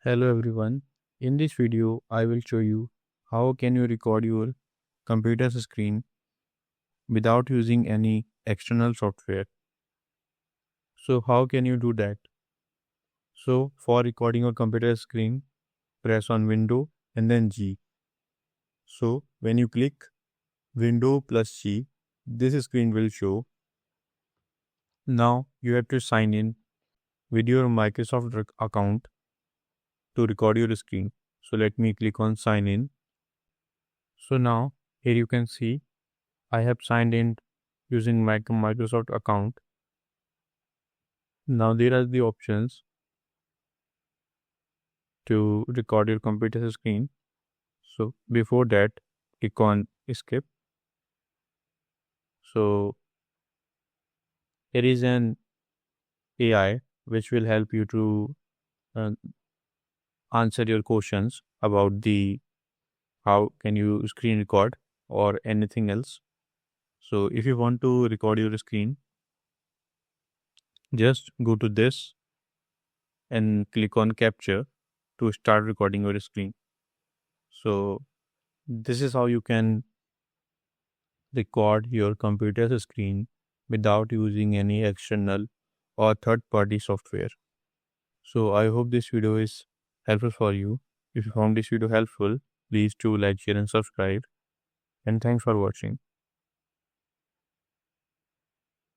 Hello everyone. In this video, I will show you how can you record your computer screen without using any external software. So how can you do that? So for recording your computer screen, press on Window and then G. So when you click Window plus G, this screen will show. Now you have to sign in with your Microsoft account to record your screen. So let me click on sign in. So now here you can see I have signed in using my Microsoft account. Now there are the options to record your computer screen. So before that, click on skip. So here is an AI which will help you to uh, answer your questions about the how can you screen record or anything else. So if you want to record your screen, just go to this and click on capture to start recording your screen. So this is how you can record your computer's screen without using any external or third party software. So I hope this video is helpful for you. If you found this video helpful, please do like, share and subscribe, and thanks for watching.